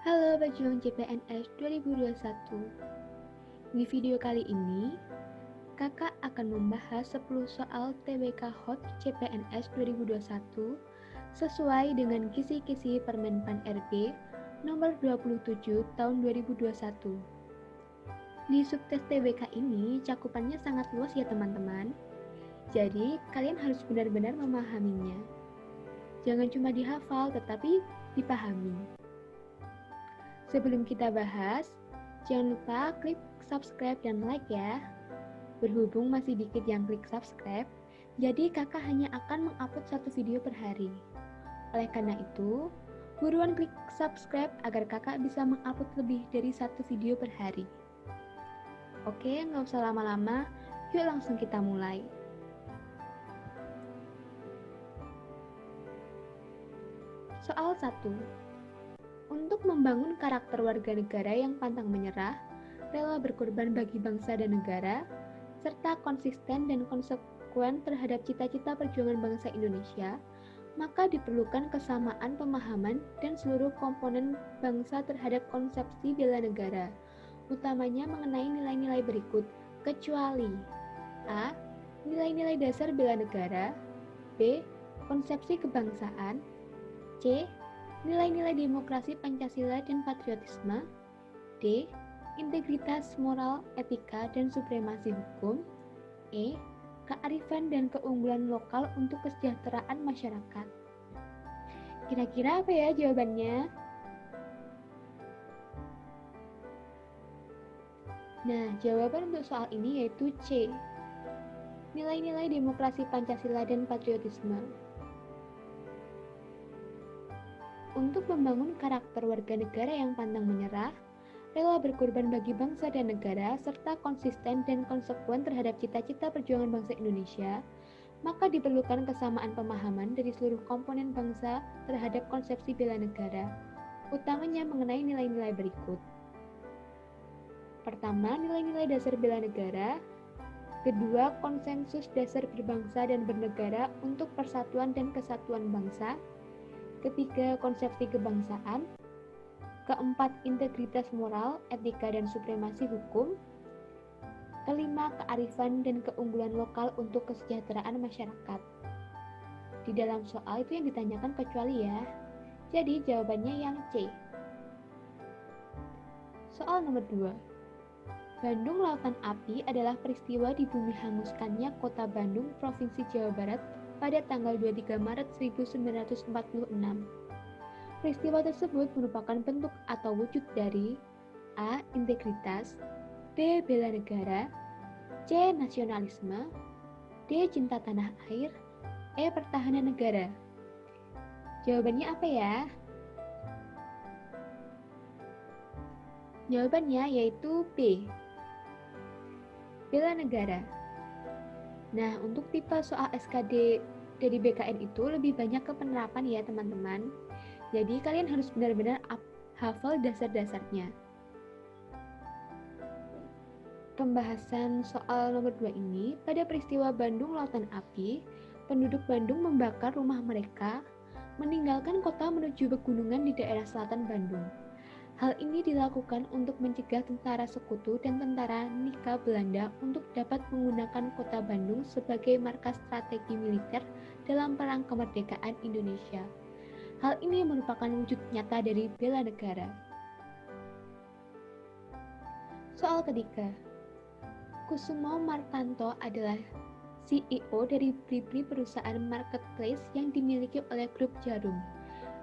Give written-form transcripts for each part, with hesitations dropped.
Halo pejuang CPNS 2021. Di video kali ini, Kakak akan membahas 10 soal TBK Hot CPNS 2021 sesuai dengan kisi-kisi Permenpan RB nomor 27 tahun 2021. Di subtes TBK ini cakupannya sangat luas ya teman-teman. Jadi, kalian harus benar-benar memahaminya. Jangan cuma dihafal tetapi dipahami. Sebelum kita bahas, jangan lupa klik subscribe dan like ya. Berhubung masih dikit yang klik subscribe, jadi kakak hanya akan mengupload satu video per hari. Oleh karena itu, buruan klik subscribe agar kakak bisa mengupload lebih dari satu video per hari. Oke, nggak usah lama-lama, yuk langsung kita mulai. Soal 1. Untuk membangun karakter warga negara yang pantang menyerah, rela berkorban bagi bangsa dan negara, serta konsisten dan konsekuen terhadap cita-cita perjuangan bangsa Indonesia, maka diperlukan kesamaan pemahaman dan seluruh komponen bangsa terhadap konsepsi bela negara, utamanya mengenai nilai-nilai berikut, kecuali A. Nilai-nilai dasar bela negara, B. Konsepsi kebangsaan, C. Nilai-nilai demokrasi Pancasila dan patriotisme, D. Integritas moral, etika, dan supremasi hukum, E. Kearifan dan keunggulan lokal untuk kesejahteraan masyarakat. Kira-kira apa ya jawabannya? Nah, jawaban untuk soal ini yaitu C. Nilai-nilai demokrasi Pancasila dan patriotisme. Untuk membangun karakter warga negara yang pantang menyerah, rela berkorban bagi bangsa dan negara, serta konsisten dan konsekuen terhadap cita-cita perjuangan bangsa Indonesia, maka diperlukan kesamaan pemahaman dari seluruh komponen bangsa terhadap konsepsi bela negara, utamanya mengenai nilai-nilai berikut. Pertama, nilai-nilai dasar bela negara. Kedua, konsensus dasar berbangsa dan bernegara untuk persatuan dan kesatuan bangsa. Ketiga, konsepsi kebangsaan. Keempat, integritas moral, etika, dan supremasi hukum. Kelima, kearifan dan keunggulan lokal untuk kesejahteraan masyarakat. Di dalam soal itu yang ditanyakan kecuali ya. Jadi jawabannya yang C. Soal nomor 2. Bandung Lautan Api adalah peristiwa di bumi hanguskannya kota Bandung, Provinsi Jawa Barat pada tanggal 23 Maret 1946. Peristiwa tersebut merupakan bentuk atau wujud dari A. Integritas, B. Bela negara, C. Nasionalisme, D. Cinta tanah air, E. Pertahanan negara. Jawabannya apa ya? Jawabannya yaitu B. Bela negara. Nah, untuk tipe soal SKD dari BKN itu lebih banyak ke penerapan ya teman-teman. Jadi kalian harus benar-benar hafal dasar-dasarnya. Pembahasan soal nomor 2 ini, pada peristiwa Bandung Lautan Api, penduduk Bandung membakar rumah mereka, meninggalkan kota menuju pegunungan di daerah selatan Bandung. Hal ini dilakukan untuk mencegah tentara sekutu dan tentara Nika Belanda untuk dapat menggunakan kota Bandung sebagai markas strategi militer dalam perang kemerdekaan Indonesia. Hal ini merupakan wujud nyata dari bela negara. Soal ketiga, Kusumo Martanto adalah CEO dari Blibli, perusahaan marketplace yang dimiliki oleh grup Jarum.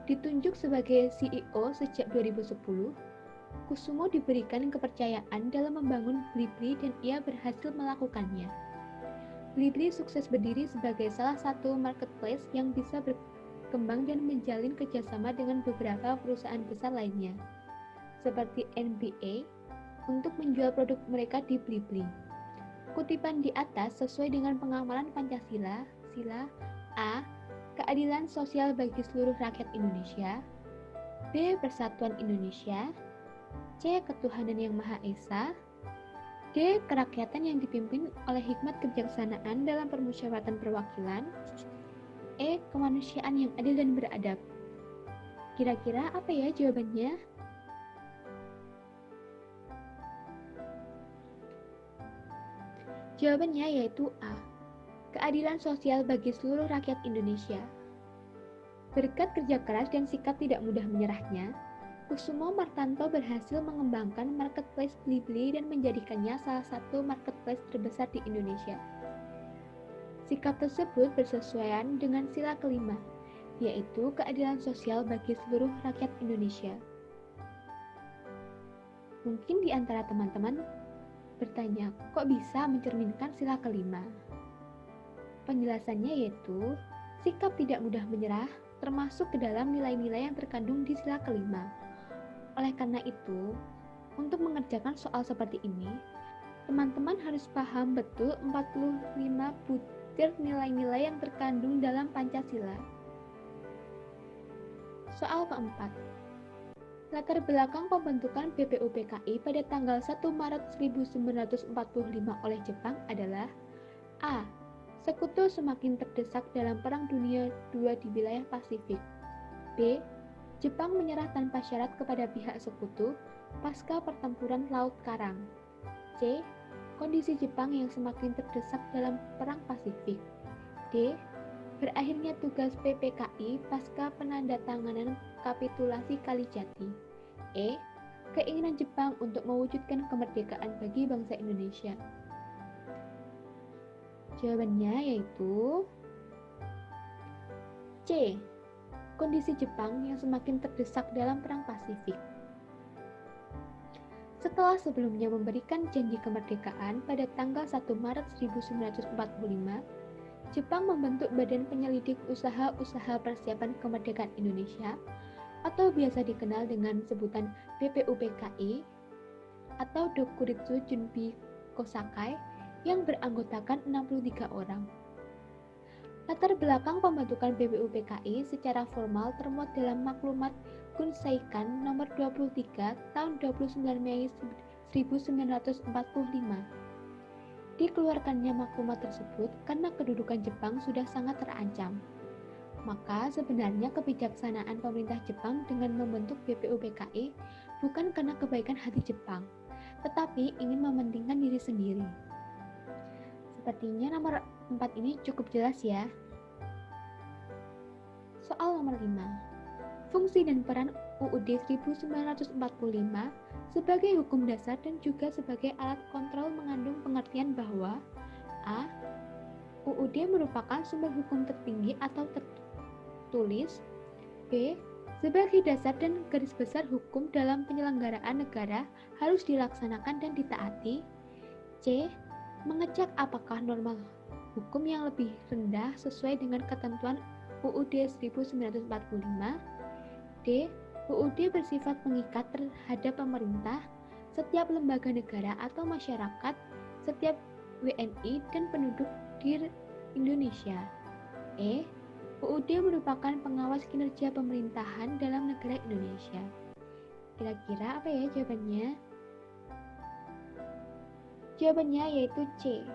Ditunjuk sebagai CEO sejak 2010, Kusumo diberikan kepercayaan dalam membangun Blibli dan ia berhasil melakukannya. Blibli sukses berdiri sebagai salah satu marketplace yang bisa berkembang dan menjalin kerjasama dengan beberapa perusahaan besar lainnya, seperti NBA, untuk menjual produk mereka di Blibli. Kutipan di atas sesuai dengan pengamalan Pancasila, sila A. Keadilan sosial bagi seluruh rakyat Indonesia, B. Persatuan Indonesia, C. Ketuhanan yang Maha Esa, D. Kerakyatan yang dipimpin oleh hikmat kebijaksanaan dalam permusyawaratan perwakilan, E. Kemanusiaan yang adil dan beradab. Kira-kira apa ya jawabannya? Jawabannya yaitu A. Keadilan sosial bagi seluruh rakyat Indonesia. Berkat kerja keras dan sikap tidak mudah menyerahnya, Kusumo Martanto berhasil mengembangkan marketplace Blibli dan menjadikannya salah satu marketplace terbesar di Indonesia. Sikap tersebut bersesuaian dengan sila kelima, yaitu keadilan sosial bagi seluruh rakyat Indonesia. Mungkin di antara teman-teman bertanya, kok bisa mencerminkan sila kelima? Penjelasannya yaitu, sikap tidak mudah menyerah termasuk ke dalam nilai-nilai yang terkandung di sila kelima. Oleh karena itu, untuk mengerjakan soal seperti ini, teman-teman harus paham betul 45 butir nilai-nilai yang terkandung dalam Pancasila. Soal keempat. Latar belakang pembentukan BPUPKI pada tanggal 1 Maret 1945 oleh Jepang adalah A. Sekutu semakin terdesak dalam Perang Dunia II di wilayah Pasifik. B. Jepang menyerah tanpa syarat kepada pihak sekutu pasca pertempuran Laut Karang. C. Kondisi Jepang yang semakin terdesak dalam Perang Pasifik. D. Berakhirnya tugas PPKI pasca penandatanganan kapitulasi Kalijati. E. Keinginan Jepang untuk mewujudkan kemerdekaan bagi bangsa Indonesia. Jawabannya yaitu C. Kondisi Jepang yang semakin terdesak dalam Perang Pasifik. Setelah sebelumnya memberikan janji kemerdekaan pada tanggal 1 Maret 1945, Jepang membentuk Badan Penyelidik Usaha-Usaha Persiapan Kemerdekaan Indonesia atau biasa dikenal dengan sebutan BPUPKI atau Dokuritsu Junbi Kosakai yang beranggotakan 63 orang. Latar belakang pembentukan BPUPKI secara formal termuat dalam Maklumat Kunseikan nomor 23 tahun 29 Mei 1945. Dikeluarkannya maklumat tersebut karena kedudukan Jepang sudah sangat terancam. Maka sebenarnya kebijaksanaan pemerintah Jepang dengan membentuk BPUPKI bukan karena kebaikan hati Jepang, tetapi ingin mementingkan diri sendiri. Sepertinya nomor 4 ini cukup jelas ya. Soal nomor 5. Fungsi dan peran UUD 1945 sebagai hukum dasar dan juga sebagai alat kontrol mengandung pengertian bahwa A. UUD merupakan sumber hukum tertinggi atau tertulis. B. Sebagai dasar dan garis besar hukum dalam penyelenggaraan negara harus dilaksanakan dan ditaati. C. Mengecek apakah norma hukum yang lebih rendah sesuai dengan ketentuan UUD 1945. D. UUD bersifat mengikat terhadap pemerintah, setiap lembaga negara atau masyarakat, setiap WNI dan penduduk di Indonesia. E. UUD merupakan pengawas kinerja pemerintahan dalam negara Indonesia. Kira-kira apa ya jawabannya? Jawabannya yaitu C.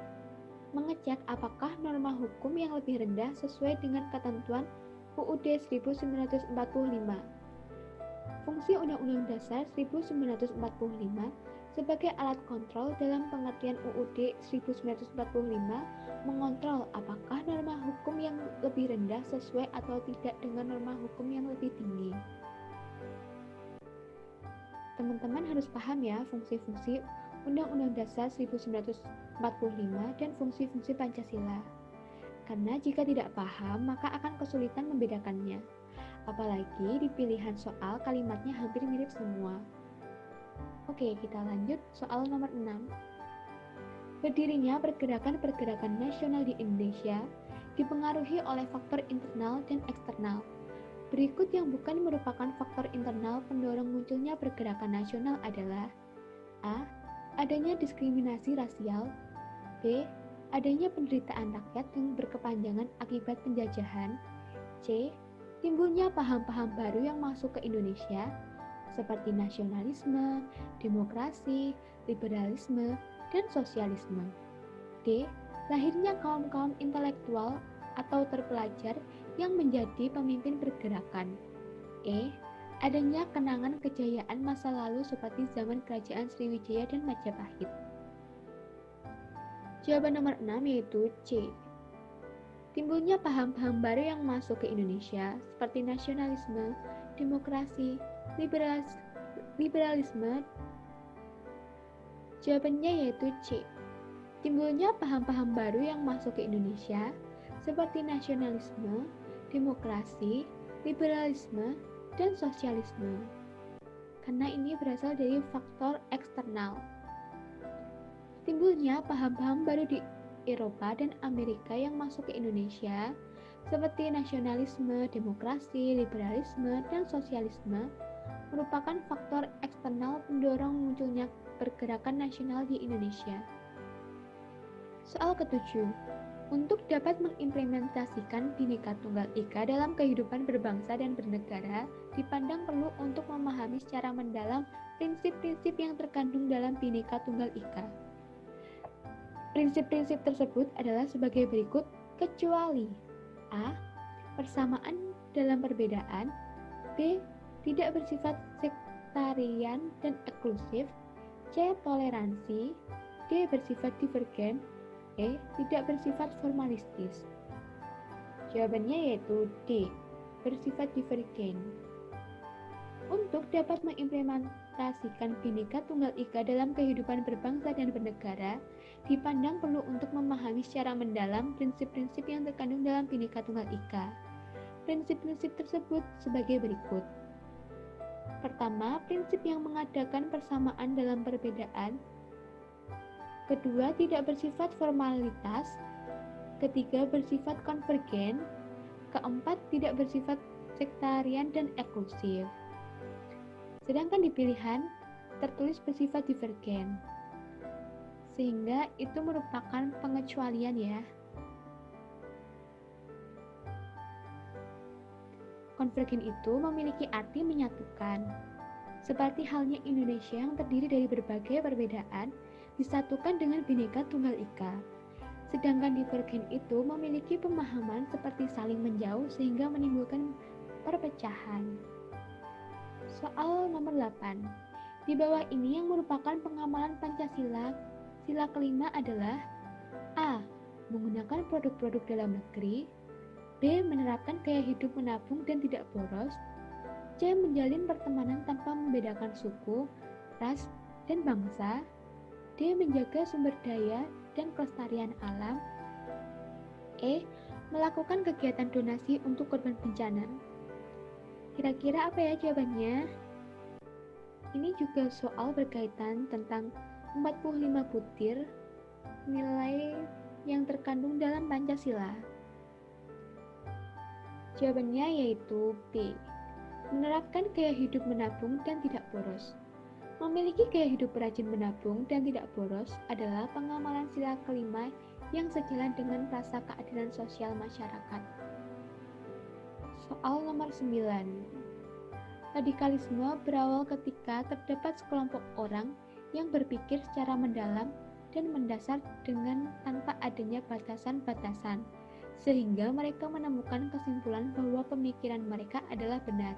Mengecek apakah norma hukum yang lebih rendah sesuai dengan ketentuan UUD 1945. Fungsi Undang-Undang Dasar 1945 sebagai alat kontrol dalam pengertian UUD 1945 mengontrol apakah norma hukum yang lebih rendah sesuai atau tidak dengan norma hukum yang lebih tinggi. Teman-teman harus paham ya fungsi-fungsi Undang-Undang Dasar 1945 dan fungsi-fungsi Pancasila. Karena jika tidak paham, maka akan kesulitan membedakannya. Apalagi di pilihan soal kalimatnya hampir mirip semua. Oke, kita lanjut soal nomor 6. Berdirinya pergerakan-pergerakan nasional di Indonesia dipengaruhi oleh faktor internal dan eksternal. Berikut yang bukan merupakan faktor internal pendorong munculnya pergerakan nasional adalah A. Adanya diskriminasi rasial. B. Adanya penderitaan rakyat yang berkepanjangan akibat penjajahan. C. Timbulnya paham-paham baru yang masuk ke Indonesia, seperti nasionalisme, demokrasi, liberalisme, dan sosialisme. D. Lahirnya kaum-kaum intelektual atau terpelajar yang menjadi pemimpin pergerakan. E. Adanya kenangan kejayaan masa lalu seperti zaman kerajaan Sriwijaya dan Majapahit. Jawaban nomor 6 yaitu C. Timbulnya paham-paham baru yang masuk ke Indonesia seperti nasionalisme, demokrasi, liberalisme. Jawabannya yaitu C. Timbulnya paham-paham baru yang masuk ke Indonesia seperti nasionalisme, demokrasi, liberalisme, dan sosialisme. Karena ini berasal dari faktor eksternal. Timbulnya paham-paham baru di Eropa dan Amerika yang masuk ke Indonesia seperti nasionalisme, demokrasi, liberalisme, dan sosialisme merupakan faktor eksternal pendorong munculnya pergerakan nasional di Indonesia. Soal ketujuh, untuk dapat mengimplementasikan Bhinneka Tunggal Ika dalam kehidupan berbangsa dan bernegara, dipandang perlu untuk memahami secara mendalam prinsip-prinsip yang terkandung dalam Bhinneka Tunggal Ika. Prinsip-prinsip tersebut adalah sebagai berikut, kecuali A. Persamaan dalam perbedaan, B. Tidak bersifat sektarian dan eksklusif, C. Toleransi, D. Bersifat divergen, E. Tidak bersifat formalistis. Jawabannya yaitu D. Bersifat divergen. Untuk dapat mengimplementasikan Bhinneka Tunggal Ika dalam kehidupan berbangsa dan bernegara, dipandang perlu untuk memahami secara mendalam prinsip-prinsip yang terkandung dalam Bhinneka Tunggal Ika. Prinsip-prinsip tersebut sebagai berikut. Pertama, prinsip yang mengadakan persamaan dalam perbedaan. Kedua, tidak bersifat formalitas. Ketiga, bersifat konvergen. Keempat, tidak bersifat sektarian dan eksklusif. Sedangkan di pilihan tertulis bersifat divergen, sehingga itu merupakan pengecualian ya. Konvergen itu memiliki arti menyatukan, seperti halnya Indonesia yang terdiri dari berbagai perbedaan disatukan dengan Bhinneka Tunggal Ika. Sedangkan divergen itu memiliki pemahaman seperti saling menjauh sehingga menimbulkan perpecahan. Soal nomor 8. Di bawah ini yang merupakan pengamalan Pancasila, sila kelima adalah A. Menggunakan produk-produk dalam negeri, B. Menerapkan gaya hidup menabung dan tidak boros, C. Menjalin pertemanan tanpa membedakan suku, ras, dan bangsa, D. Menjaga sumber daya dan kelestarian alam, E. Melakukan kegiatan donasi untuk korban bencana. Kira-kira apa ya jawabannya? Ini juga soal berkaitan tentang 45 butir nilai yang terkandung dalam Pancasila. Jawabannya yaitu B. Menerapkan gaya hidup menabung dan tidak boros. Memiliki gaya hidup rajin menabung dan tidak boros adalah pengamalan sila kelima yang sejalan dengan rasa keadilan sosial masyarakat. Soal nomor 9. Radikalisme berawal ketika terdapat sekelompok orang yang berpikir secara mendalam dan mendasar dengan tanpa adanya batasan-batasan, sehingga mereka menemukan kesimpulan bahwa pemikiran mereka adalah benar,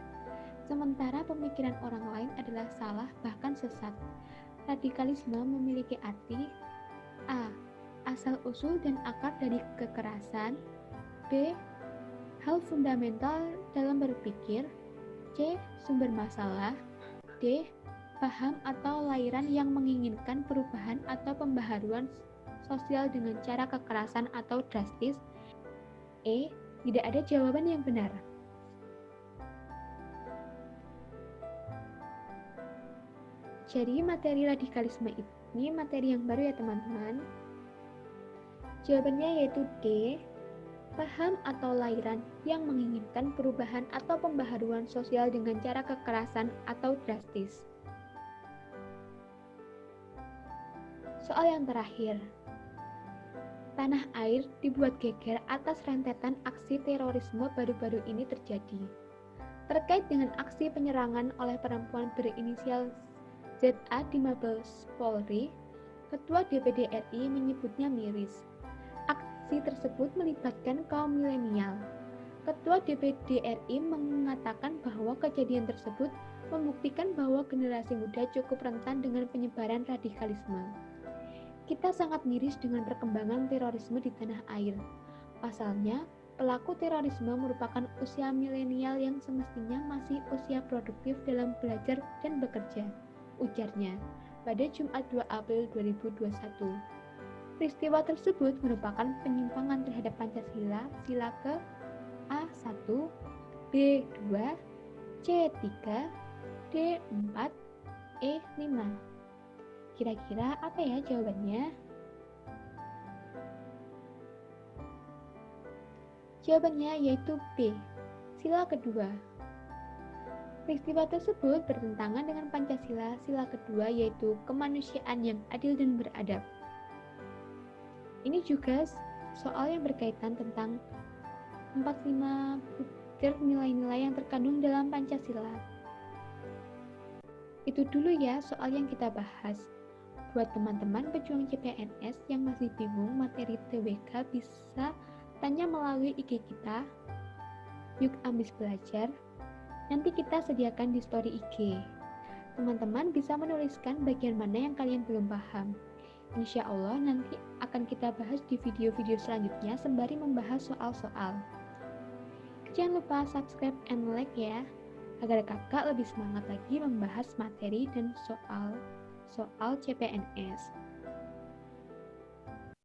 sementara pemikiran orang lain adalah salah bahkan sesat. Radikalisme memiliki arti A. Asal-usul dan akar dari kekerasan, B. Hal fundamental dalam berpikir, C. Sumber masalah, D. Paham atau lairan yang menginginkan perubahan atau pembaharuan sosial dengan cara kekerasan atau drastis, E. Tidak ada jawaban yang benar. Jadi materi radikalisme ini materi yang baru ya teman-teman. Jawabannya yaitu D. Paham atau lairan yang menginginkan perubahan atau pembaharuan sosial dengan cara kekerasan atau drastis. Soal yang terakhir. Tanah air dibuat geger atas rentetan aksi terorisme baru-baru ini terjadi. Terkait dengan aksi penyerangan oleh perempuan berinisial ZA di Mabes Polri, Ketua DPD RI menyebutnya miris. Aksi tersebut melibatkan kaum milenial. Ketua DPD RI mengatakan bahwa kejadian tersebut membuktikan bahwa generasi muda cukup rentan dengan penyebaran radikalisme. Kita sangat miris dengan perkembangan terorisme di tanah air. Pasalnya, pelaku terorisme merupakan usia milenial yang semestinya masih usia produktif dalam belajar dan bekerja, ujarnya pada Jumat 2 April 2021. Peristiwa tersebut merupakan penyimpangan terhadap Pancasila, sila ke A1, B2, C3, D4, E5. Kira-kira apa ya jawabannya? Jawabannya yaitu B, sila kedua. Peristiwa tersebut bertentangan dengan Pancasila, sila kedua yaitu kemanusiaan yang adil dan beradab. Ini juga soal yang berkaitan tentang 45 butir nilai-nilai yang terkandung dalam Pancasila. Itu dulu ya soal yang kita bahas. Buat teman-teman pejuang CPNS yang masih bingung materi TWK bisa tanya melalui IG kita. Yuk ambis belajar. Nanti kita sediakan di story IG. Teman-teman bisa menuliskan bagian mana yang kalian belum paham. Insya Allah nanti akan kita bahas di video-video selanjutnya sembari membahas soal-soal. Jangan lupa subscribe and like ya, agar kakak lebih semangat lagi membahas materi dan soal CPNS.